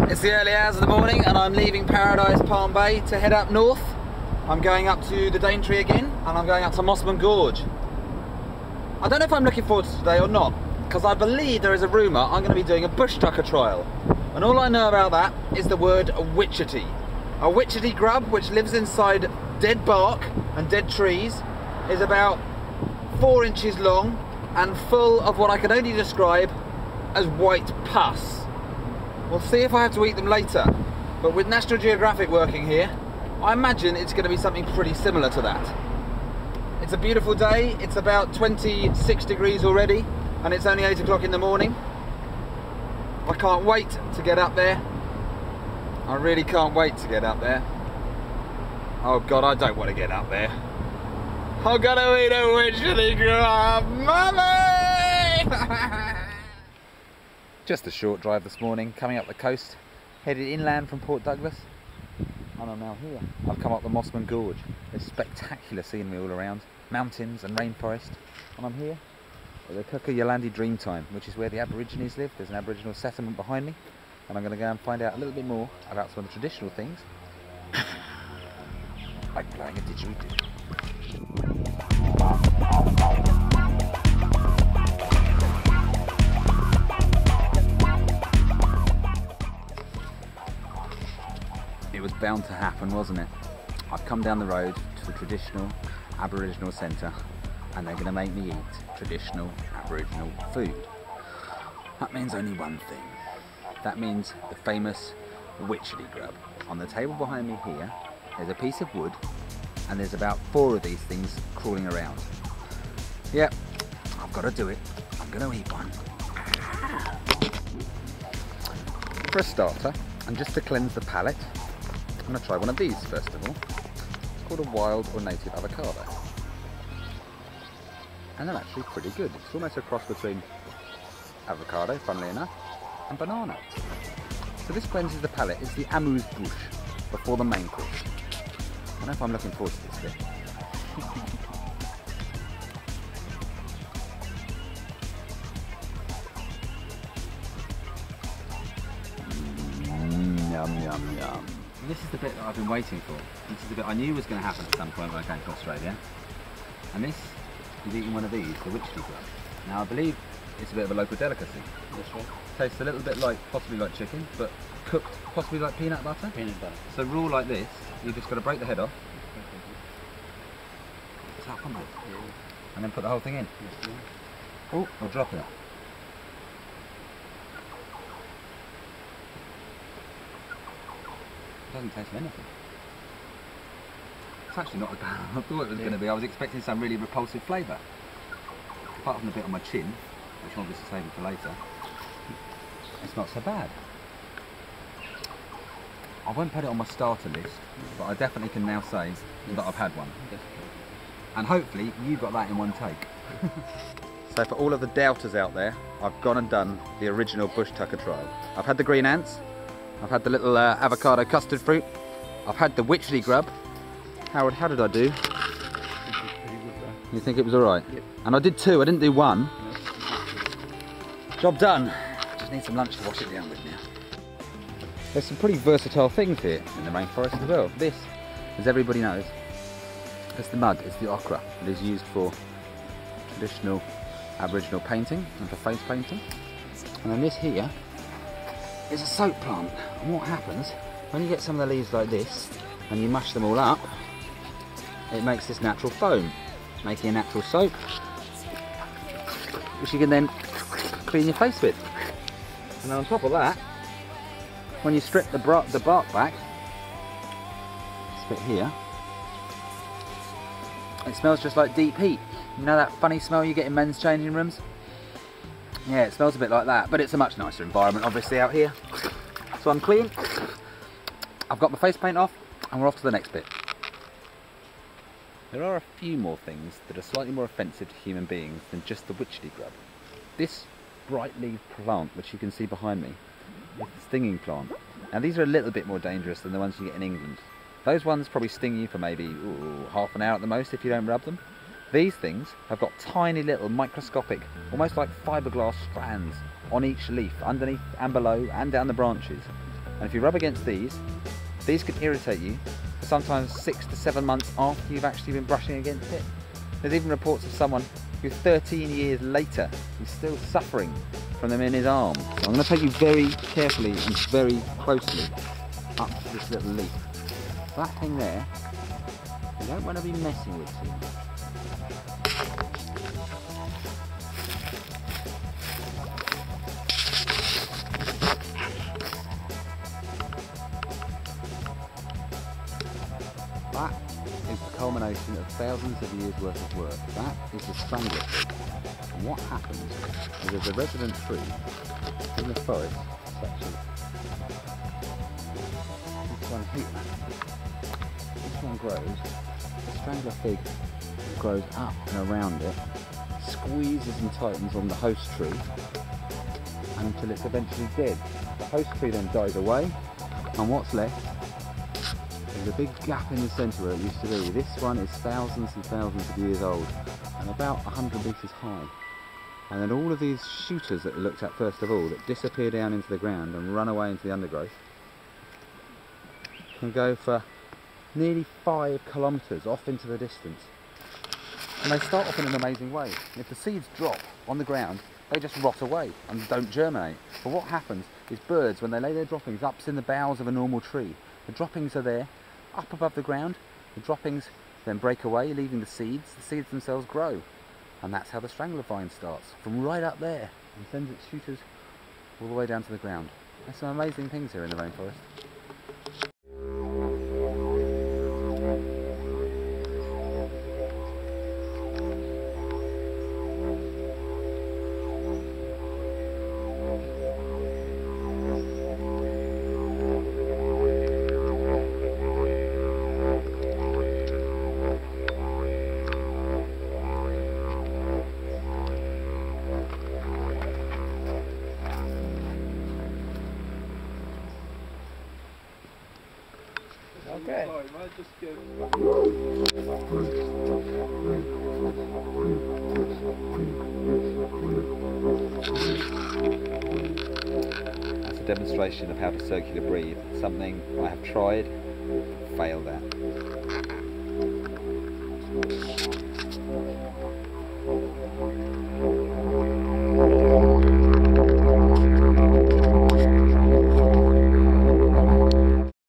It's the early hours of the morning and I'm leaving Paradise Palm Bay to head up north. I'm going up to the Daintree again and I'm going up to Mossman Gorge. I don't know if I'm looking forward to today or not, because I believe there is a rumour I'm going to be doing a bush tucker trial. And all I know about that is the word witjuti. A witjuti grub, which lives inside dead bark and dead trees, is about 4 inches long and full of what I can only describe as white pus. We'll see if I have to eat them later, but with National Geographic working here, I imagine it's going to be something pretty similar to that. It's a beautiful day, it's about 26 degrees already, and it's only 8 o'clock in the morning. I can't wait to get up there. I really can't wait to get up there. Oh God, I don't want to get up there. I'm gonna eat a witjuti grub, mummy! Just a short drive this morning, coming up the coast, headed inland from Port Douglas, and I'm now here. I've come up the Mossman Gorge. There's spectacular scenery all around, mountains and rainforest, and I'm here at the Kuku Yalani Dreamtime, which is where the Aborigines live. There's an Aboriginal settlement behind me, and I'm going to go and find out a little bit more about some of the traditional things, like blowing a didgeridoo. It was bound to happen, wasn't it? I've come down the road to the traditional Aboriginal centre and they're going to make me eat traditional Aboriginal food. That means only one thing. That means the famous witjuti grub. On the table behind me here, there's a piece of wood and there's about 4 of these things crawling around. Yep, I've got to do it. I'm going to eat one. For a starter, and just to cleanse the palate, I'm going to try one of these first of all. It's called a wild or native avocado. And they're actually pretty good. It's almost a cross between avocado, funnily enough, and banana. So this cleanses the palate. It's the amuse bouche before the main course. I don't know if I'm looking forward to this bit. Yum, yum, yum. This is the bit that I've been waiting for. This is the bit I knew was going to happen at some point when I came to Australia. And this is eating one of these, the witjuti grub. Now I believe it's a bit of a local delicacy. That's right. Tastes a little bit like, possibly like chicken, but cooked possibly like peanut butter. Peanut butter. So raw like this, you've just got to break the head off. Tap on it. Yeah. And then put the whole thing in. Yes, yeah. Oh, or drop it. Doesn't taste of anything. It's actually not as bad as I thought it was going to be. I was expecting some really repulsive flavour. Apart from the bit on my chin, which I'll obviously save it for later. It's not so bad. I won't put it on my starter list, but I definitely can now say that I've had one. And hopefully you got that in one take. So for all of the doubters out there, I've gone and done the original bush tucker trial. I've had the green ants. I've had the little avocado custard fruit. I've had the witjuti grub. Howard, how did I do? You think it was alright? Yep. And I did 2, I didn't do 1. No. Job done. Just need some lunch to wash it down with now. There's some pretty versatile things here in the rainforest as well. This, as everybody knows, is the mud, it's the ochre. It is used for traditional Aboriginal painting and for face painting. And then this here is a soap plant, and what happens when you get some of the leaves like this and you mash them all up, it makes this natural foam, making a natural soap which you can then clean your face with. And then on top of that, when you strip the bark back, this bit here, it smells just like deep heat. You know that funny smell you get in men's changing rooms? Yeah, it smells a bit like that, but it's a much nicer environment obviously out here. So I'm clean, I've got my face paint off, and we're off to the next bit. There are a few more things that are slightly more offensive to human beings than just the witjuti grub. This bright leaf plant, which you can see behind me, is the stinging plant. Now these are a little bit more dangerous than the ones you get in England. Those ones probably sting you for maybe half an hour at the most if you don't rub them. These things have got tiny little microscopic, almost like fiberglass strands on each leaf, underneath and below and down the branches. And if you rub against these can irritate you for sometimes 6 to 7 months after you've actually been brushing against it. There's even reports of someone who 13 years later is still suffering from them in his arm. So I'm going to take you very carefully and very closely up to this little leaf. That thing there, you don't want to be messing with too much. That is the culmination of thousands of years worth of work. That is the strangler tree. And what happens is there's a resident tree in the forest section. This one here. This one grows. The strangler fig grows up and around it, squeezes and tightens on the host tree until it's eventually dead. The host tree then dies away, and what's left is a big gap in the centre where it used to be. This one is thousands and thousands of years old and about 100 metres high. And then all of these shooters that we looked at first of all, that disappear down into the ground and run away into the undergrowth, can go for nearly 5 kilometres off into the distance. And they start off in an amazing way. If the seeds drop on the ground, they just rot away and don't germinate. But what happens is birds, when they lay their droppings up in the boughs of a normal tree, the droppings are there, up above the ground. The droppings then break away, leaving the seeds themselves grow. And that's how the strangler vine starts, from right up there, and sends its shooters all the way down to the ground. There's some amazing things here in the rainforest. Okay. That's a demonstration of how to circular breathe, something I have tried, failed at.